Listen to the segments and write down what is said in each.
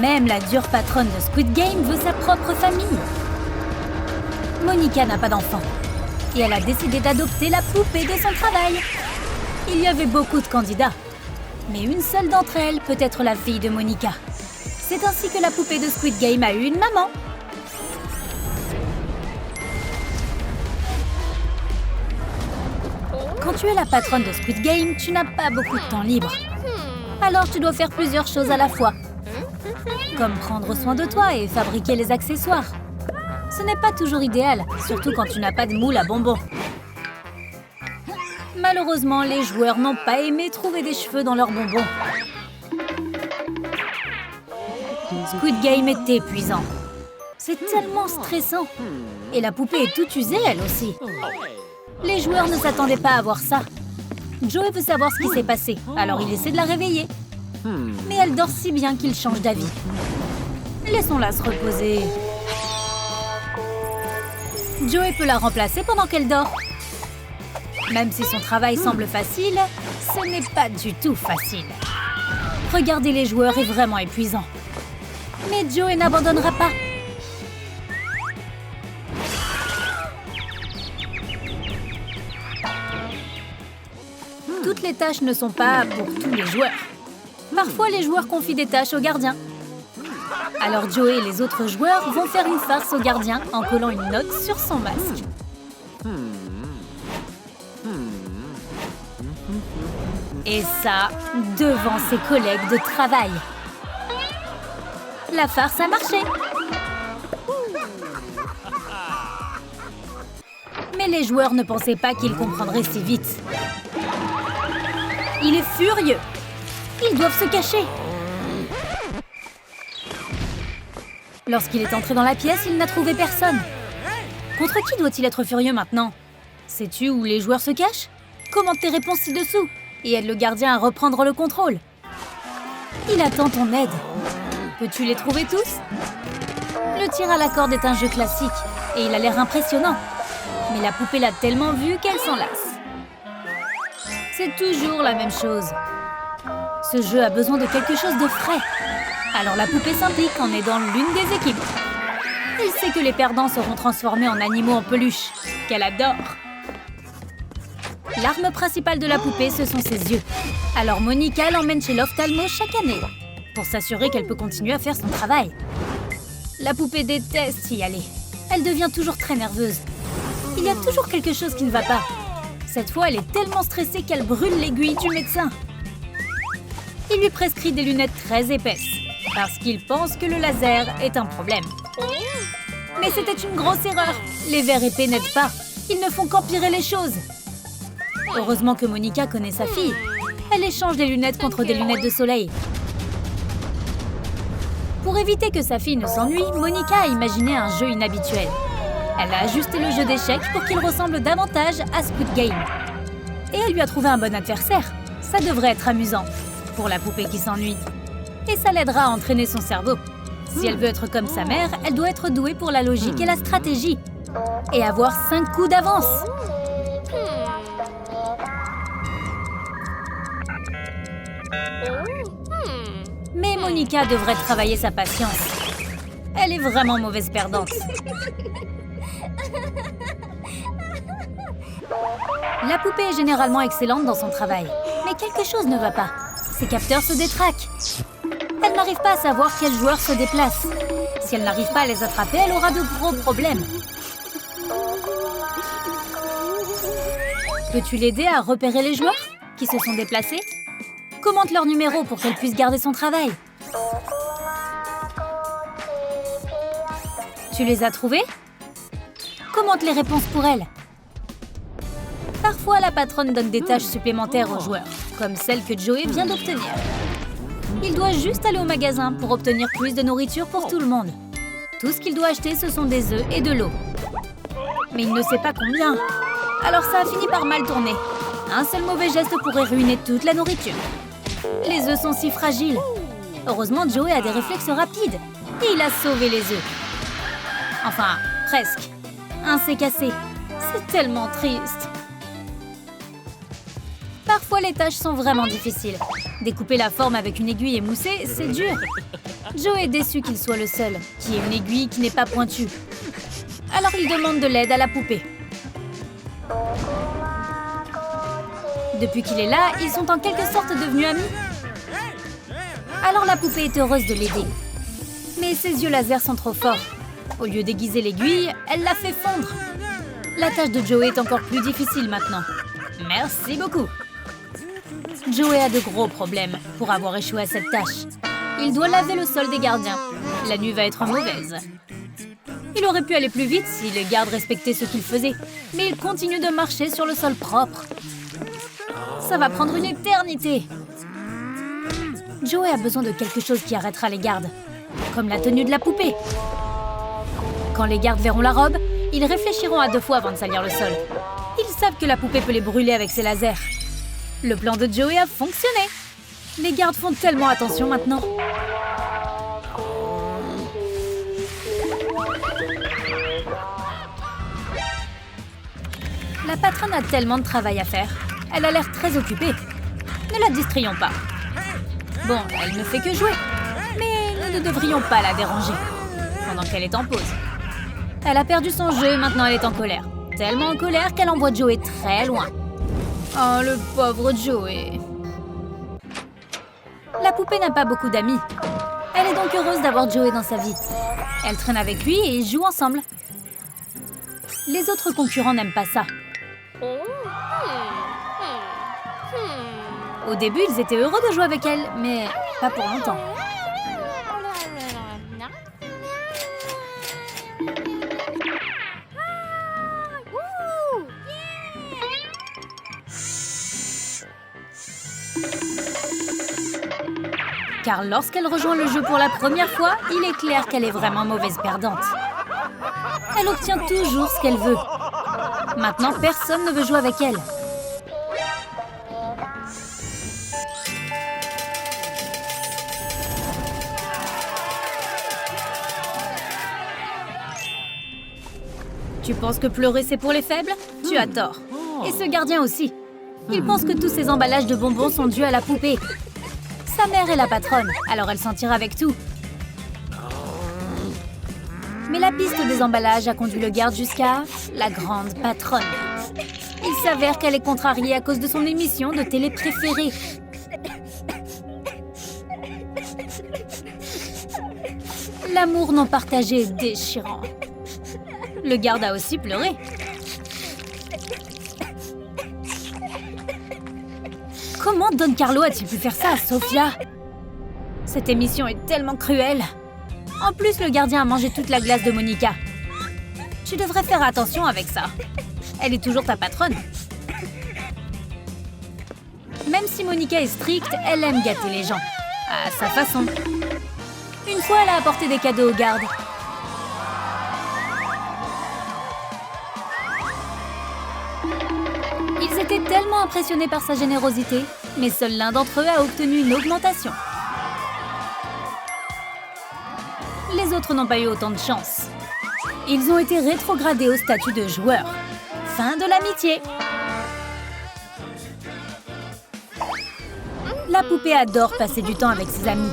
Même la dure patronne de Squid Game veut sa propre famille. Monica n'a pas d'enfant. Et elle a décidé d'adopter la poupée de son travail. Il y avait beaucoup de candidats. Mais une seule d'entre elles peut être la fille de Monica. C'est ainsi que la poupée de Squid Game a eu une maman. Quand tu es la patronne de Squid Game, tu n'as pas beaucoup de temps libre. Alors tu dois faire plusieurs choses à la fois. Comme prendre soin de toi et fabriquer les accessoires. Ce n'est pas toujours idéal, surtout quand tu n'as pas de moule à bonbons. Malheureusement, les joueurs n'ont pas aimé trouver des cheveux dans leurs bonbons. Squid Game est épuisant. C'est tellement stressant. Et la poupée est toute usée, elle aussi. Les joueurs ne s'attendaient pas à voir ça. Joey veut savoir ce qui s'est passé, alors il essaie de la réveiller. Mais elle dort si bien qu'il change d'avis. Laissons-la se reposer. Joey peut la remplacer pendant qu'elle dort. Même si son travail semble facile, ce n'est pas du tout facile. Regarder les joueurs est vraiment épuisant. Mais Joey n'abandonnera pas. Toutes les tâches ne sont pas pour tous les joueurs. Parfois, les joueurs confient des tâches au gardien. Alors Joey et les autres joueurs vont faire une farce au gardien en collant une note sur son masque. Et ça, devant ses collègues de travail. La farce a marché. Mais les joueurs ne pensaient pas qu'ils comprendraient si vite. Il est furieux. Ils doivent se cacher. Lorsqu'il est entré dans la pièce, il n'a trouvé personne. Contre qui doit-il être furieux maintenant? Sais-tu où les joueurs se cachent? Commente tes réponses ci-dessous et aide le gardien à reprendre le contrôle. Il attend ton aide. Peux-tu les trouver tous? Le tir à la corde est un jeu classique et il a l'air impressionnant. Mais la poupée l'a tellement vu qu'elle s'en lasse. C'est toujours la même chose. Ce jeu a besoin de quelque chose de frais. Alors la poupée s'implique en aidant l'une des équipes. Elle sait que les perdants seront transformés en animaux en peluche, qu'elle adore. L'arme principale de la poupée, ce sont ses yeux. Alors Monica l'emmène chez l'ophtalmo chaque année, pour s'assurer qu'elle peut continuer à faire son travail. La poupée déteste y aller. Elle devient toujours très nerveuse. Il y a toujours quelque chose qui ne va pas. Cette fois, elle est tellement stressée qu'elle brûle l'aiguille du médecin. Il lui prescrit des lunettes très épaisses, parce qu'il pense que le laser est un problème. Mais c'était une grosse erreur. Les verres épais n'aident pas. Ils ne font qu'empirer les choses. Heureusement que Monica connaît sa fille. Elle échange des lunettes contre des lunettes de soleil. Pour éviter que sa fille ne s'ennuie, Monica a imaginé un jeu inhabituel. Elle a ajusté le jeu d'échecs pour qu'il ressemble davantage à Squid Game. Et elle lui a trouvé un bon adversaire. Ça devrait être amusant pour la poupée qui s'ennuie. Et ça l'aidera à entraîner son cerveau. Si elle veut être comme sa mère, elle doit être douée pour la logique et la stratégie. Et avoir 5 coups d'avance. Mais Monica devrait travailler sa patience. Elle est vraiment mauvaise perdante. La poupée est généralement excellente dans son travail. Mais quelque chose ne va pas. Ses capteurs se détraquent. Elle n'arrive pas à savoir quels joueurs se déplacent. Si elle n'arrive pas à les attraper, elle aura de gros problèmes. Peux-tu l'aider à repérer les joueurs qui se sont déplacés? Commente leur numéro pour qu'elle puisse garder son travail. Tu les as trouvés? Commente les réponses pour elle. Parfois, la patronne donne des tâches supplémentaires aux joueurs, comme celle que Joey vient d'obtenir. Il doit juste aller au magasin pour obtenir plus de nourriture pour tout le monde. Tout ce qu'il doit acheter, ce sont des œufs et de l'eau. Mais il ne sait pas combien. Alors ça a fini par mal tourner. Un seul mauvais geste pourrait ruiner toute la nourriture. Les œufs sont si fragiles. Heureusement, Joey a des réflexes rapides. Et il a sauvé les œufs. Enfin, presque. Un s'est cassé. C'est tellement triste. Parfois, les tâches sont vraiment difficiles. Découper la forme avec une aiguille émoussée, c'est dur. Joe est déçu qu'il soit le seul qui ait une aiguille qui n'est pas pointue. Alors il demande de l'aide à la poupée. Depuis qu'il est là, ils sont en quelque sorte devenus amis. Alors la poupée est heureuse de l'aider. Mais ses yeux laser sont trop forts. Au lieu d'aiguiser l'aiguille, elle la fait fondre. La tâche de Joey est encore plus difficile maintenant. Merci beaucoup. Joey a de gros problèmes pour avoir échoué à cette tâche. Il doit laver le sol des gardiens. La nuit va être mauvaise. Il aurait pu aller plus vite si les gardes respectaient ce qu'il faisait. Mais il continue de marcher sur le sol propre. Ça va prendre une éternité. Joey a besoin de quelque chose qui arrêtera les gardes. Comme la tenue de la poupée. Quand les gardes verront la robe, ils réfléchiront à 2 fois avant de salir le sol. Ils savent que la poupée peut les brûler avec ses lasers. Le plan de Joey a fonctionné. Les gardes font tellement attention maintenant. La patronne a tellement de travail à faire. Elle a l'air très occupée. Ne la distrayons pas. Bon, elle ne fait que jouer. Mais nous ne devrions pas la déranger pendant qu'elle est en pause. Elle a perdu son jeu et maintenant elle est en colère. Tellement en colère qu'elle envoie Joey très loin. Oh, le pauvre Joey. La poupée n'a pas beaucoup d'amis. Elle est donc heureuse d'avoir Joey dans sa vie. Elle traîne avec lui et ils jouent ensemble. Les autres concurrents n'aiment pas ça. Au début, ils étaient heureux de jouer avec elle, mais pas pour longtemps. Car lorsqu'elle rejoint le jeu pour la première fois, il est clair qu'elle est vraiment mauvaise perdante. Elle obtient toujours ce qu'elle veut. Maintenant, personne ne veut jouer avec elle. Tu penses que pleurer c'est pour les faibles? Tu as tort. Et ce gardien aussi. Il pense que tous ces emballages de bonbons sont dus à la poupée. Sa mère est la patronne, alors elle s'en tire avec tout. Mais la piste des emballages a conduit le garde jusqu'à la grande patronne. Il s'avère qu'elle est contrariée à cause de son émission de télé préférée. L'amour non partagé est déchirant. Le garde a aussi pleuré. Comment Don Carlo a-t-il pu faire ça à Sofia? Cette émission est tellement cruelle. En plus, le gardien a mangé toute la glace de Monica. Tu devrais faire attention avec ça. Elle est toujours ta patronne. Même si Monica est stricte, elle aime gâter les gens. À sa façon. Une fois, elle a apporté des cadeaux aux gardes. Ils étaient tellement impressionnés par sa générosité, mais seul l'un d'entre eux a obtenu une augmentation. Les autres n'ont pas eu autant de chance. Ils ont été rétrogradés au statut de joueurs. Fin de l'amitié. La poupée adore passer du temps avec ses amis.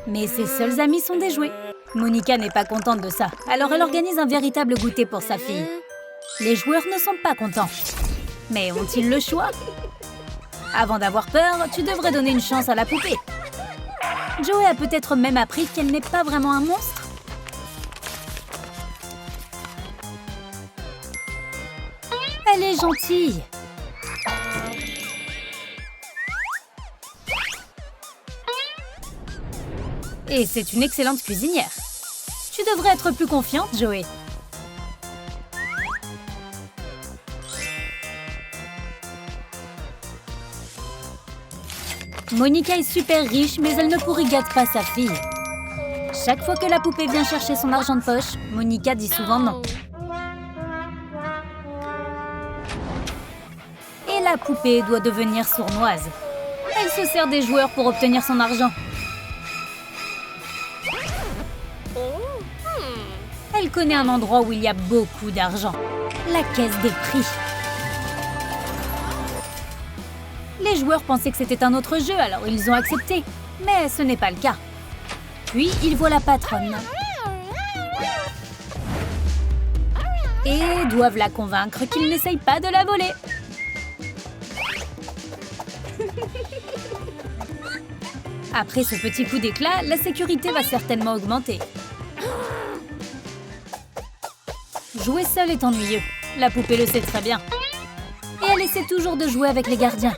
Mais ses seuls amis sont des jouets. Monica n'est pas contente de ça, alors elle organise un véritable goûter pour sa fille. Les joueurs ne sont pas contents. Mais ont-ils le choix? Avant d'avoir peur, tu devrais donner une chance à la poupée. Joey a peut-être même appris qu'elle n'est pas vraiment un monstre. Elle est gentille. Et c'est une excellente cuisinière. Tu devrais être plus confiante, Joey. Monica est super riche, mais elle ne pourrit gâte pas sa fille. Chaque fois que la poupée vient chercher son argent de poche, Monica dit souvent non. Et la poupée doit devenir sournoise. Elle se sert des joueurs pour obtenir son argent. Elle connaît un endroit où il y a beaucoup d'argent. La caisse des prix. Les joueurs pensaient que c'était un autre jeu, alors ils ont accepté. Mais ce n'est pas le cas. Puis, ils voient la patronne. Et doivent la convaincre qu'ils n'essayent pas de la voler. Après ce petit coup d'éclat, la sécurité va certainement augmenter. Jouer seul est ennuyeux. La poupée le sait très bien. Et elle essaie toujours de jouer avec les gardiens.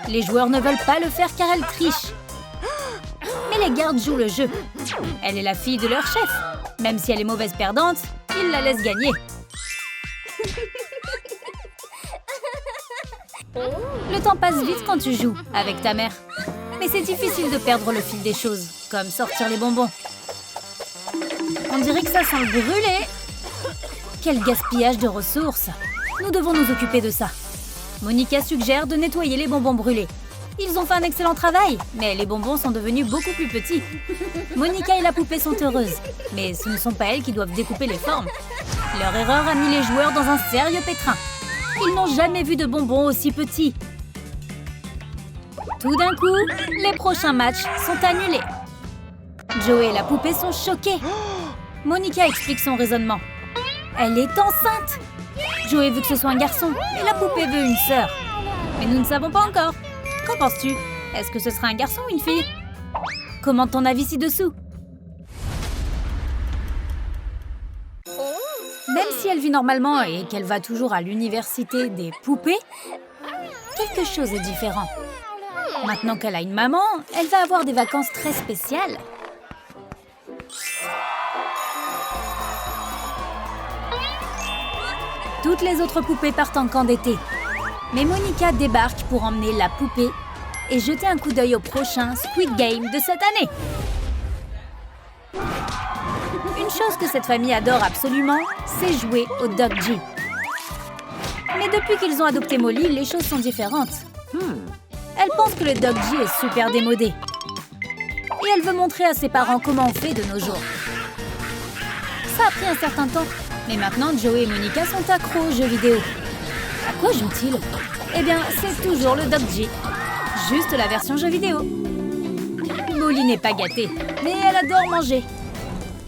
Les joueurs ne veulent pas le faire car elle triche. Mais les gardes jouent le jeu. Elle est la fille de leur chef. Même si elle est mauvaise perdante, ils la laissent gagner. Le temps passe vite quand tu joues avec ta mère. Mais c'est difficile de perdre le fil des choses, comme sortir les bonbons. On dirait que ça sent le brûlé. Quel gaspillage de ressources. Nous devons nous occuper de ça. Monica suggère de nettoyer les bonbons brûlés. Ils ont fait un excellent travail, mais les bonbons sont devenus beaucoup plus petits. Monica et la poupée sont heureuses, mais ce ne sont pas elles qui doivent découper les formes. Leur erreur a mis les joueurs dans un sérieux pétrin. Ils n'ont jamais vu de bonbons aussi petits. Tout d'un coup, les prochains matchs sont annulés. Joey et la poupée sont choqués. Monica explique son raisonnement. Elle est enceinte. Joey veut que ce soit un garçon, et la poupée veut une sœur. Mais nous ne savons pas encore. Qu'en penses-tu? Est-ce que ce sera un garçon ou une fille? Commente ton avis ci-dessous. Même si elle vit normalement et qu'elle va toujours à l'université des poupées, quelque chose est différent. Maintenant qu'elle a une maman, elle va avoir des vacances très spéciales. Toutes les autres poupées partent en camp d'été. Mais Monica débarque pour emmener la poupée et jeter un coup d'œil au prochain Squid Game de cette année. Une chose que cette famille adore absolument, c'est jouer au Dog G. Mais depuis qu'ils ont adopté Molly, les choses sont différentes. Elle pense que le Dog G est super démodé. Et elle veut montrer à ses parents comment on fait de nos jours. Ça a pris un certain temps, mais maintenant Joey et Monica sont accros aux jeux vidéo. À quoi jouent-ils? Eh bien, c'est toujours le Dog G. Juste la version jeu vidéo. Molly n'est pas gâtée, mais elle adore manger.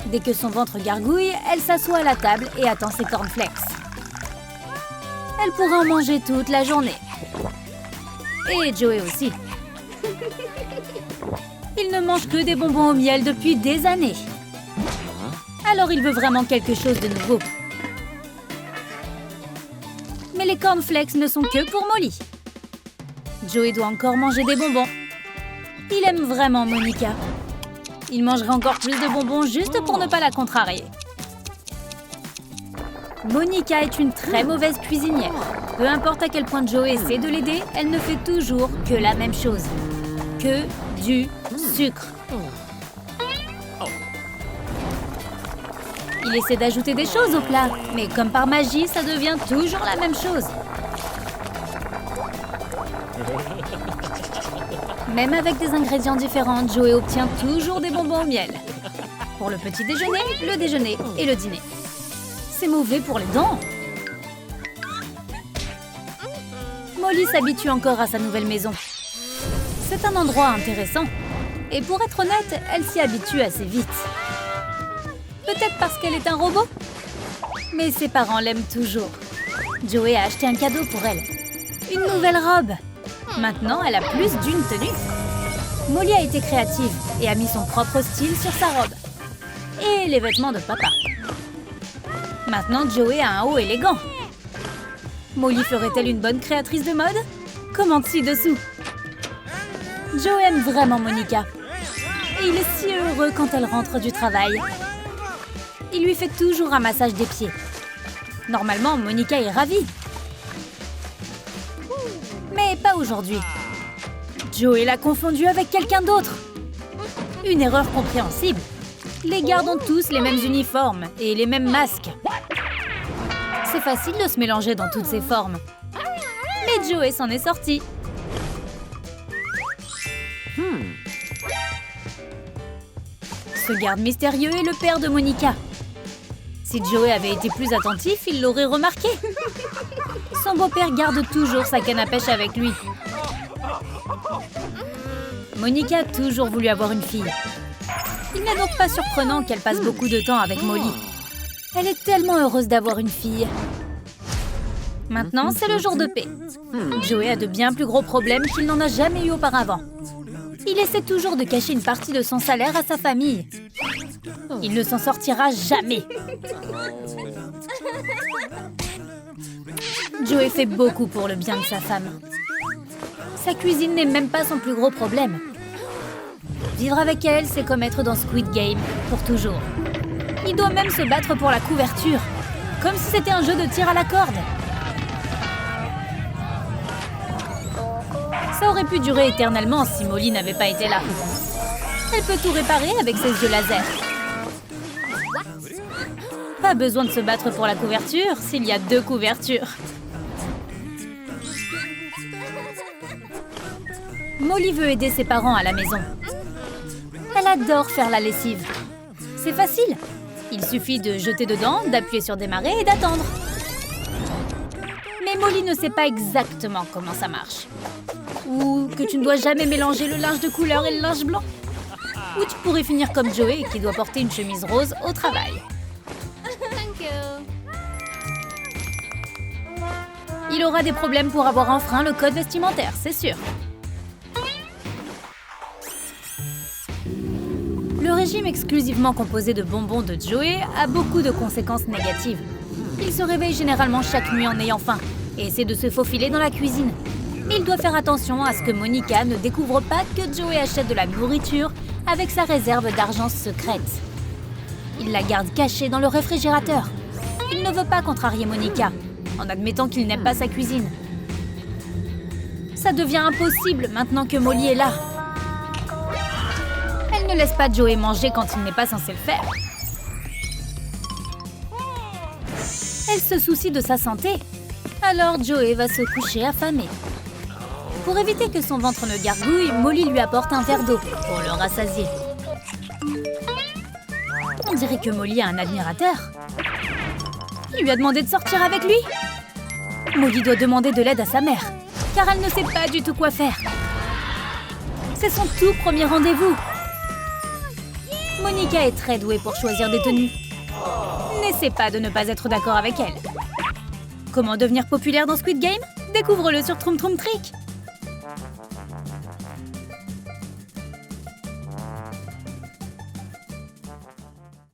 Dès que son ventre gargouille, elle s'assoit à la table et attend ses cornflakes. Elle pourrait en manger toute la journée. Et Joey aussi. Il ne mange que des bonbons au miel depuis des années. Alors il veut vraiment quelque chose de nouveau. Mais les cornflakes ne sont que pour Molly. Joey doit encore manger des bonbons. Il aime vraiment Monica. Il mangerait encore plus de bonbons juste pour ne pas la contrarier. Monica est une très mauvaise cuisinière. Peu importe à quel point Joey essaie de l'aider, elle ne fait toujours que la même chose. Que du sucre. Il essaie d'ajouter des choses au plat, mais comme par magie, ça devient toujours la même chose. Même avec des ingrédients différents, Joey obtient toujours des bonbons au miel. Pour le petit déjeuner, le déjeuner et le dîner. C'est mauvais pour les dents. Molly s'habitue encore à sa nouvelle maison. C'est un endroit intéressant. Et pour être honnête, elle s'y habitue assez vite. Peut-être parce qu'elle est un robot. Mais ses parents l'aiment toujours. Joey a acheté un cadeau pour elle. Une nouvelle robe. Maintenant, elle a plus d'une tenue. Molly a été créative et a mis son propre style sur sa robe. Et les vêtements de papa. Maintenant, Joey a un haut élégant. Molly ferait-elle une bonne créatrice de mode? Commente ci-dessous. Joey aime vraiment Monica. Et il est si heureux quand elle rentre du travail. Il lui fait toujours un massage des pieds. Normalement, Monica est ravie. Mais pas aujourd'hui. Joey l'a confondu avec quelqu'un d'autre. Une erreur compréhensible. Les gardes ont tous les mêmes uniformes et les mêmes masques. C'est facile de se mélanger dans toutes ces formes. Mais Joey s'en est sorti. Ce garde mystérieux est le père de Monica. Si Joey avait été plus attentif, il l'aurait remarqué. Son beau-père garde toujours sa canne à pêche avec lui. Monica a toujours voulu avoir une fille. Il n'est donc pas surprenant qu'elle passe beaucoup de temps avec Molly. Elle est tellement heureuse d'avoir une fille. Maintenant, c'est le jour de paix. Joey a de bien plus gros problèmes qu'il n'en a jamais eu auparavant. Il essaie toujours de cacher une partie de son salaire à sa famille. Il ne s'en sortira jamais. Joey fait beaucoup pour le bien de sa femme. Sa cuisine n'est même pas son plus gros problème. Vivre avec elle, c'est comme être dans Squid Game, pour toujours. Il doit même se battre pour la couverture, comme si c'était un jeu de tir à la corde. Ça aurait pu durer éternellement si Molly n'avait pas été là. Elle peut tout réparer avec ses yeux laser. Pas besoin de se battre pour la couverture s'il y a 2 couvertures. Molly veut aider ses parents à la maison. Elle adore faire la lessive. C'est facile. Il suffit de jeter dedans, d'appuyer sur démarrer et d'attendre. Mais Molly ne sait pas exactement comment ça marche. Ou que tu ne dois jamais mélanger le linge de couleur et le linge blanc. Ou tu pourrais finir comme Joey qui doit porter une chemise rose au travail. Il aura des problèmes pour avoir enfreint le code vestimentaire, c'est sûr. Le régime exclusivement composé de bonbons de Joey a beaucoup de conséquences négatives. Il se réveille généralement chaque nuit en ayant faim et essaie de se faufiler dans la cuisine. Il doit faire attention à ce que Monica ne découvre pas que Joey achète de la nourriture avec sa réserve d'argent secrète. Il la garde cachée dans le réfrigérateur. Il ne veut pas contrarier Monica, en admettant qu'il n'aime pas sa cuisine. Ça devient impossible maintenant que Molly est là. Elle ne laisse pas Joey manger quand il n'est pas censé le faire. Elle se soucie de sa santé. Alors Joey va se coucher affamé. Pour éviter que son ventre ne gargouille, Molly lui apporte un verre d'eau pour le rassasier. On dirait que Molly a un admirateur. Il lui a demandé de sortir avec lui. Molly doit demander de l'aide à sa mère, car elle ne sait pas du tout quoi faire. C'est son tout premier rendez-vous. Monica est très douée pour choisir des tenues. N'essaie pas de ne pas être d'accord avec elle. Comment devenir populaire dans Squid Game? Découvre-le sur Troom Troom Trick.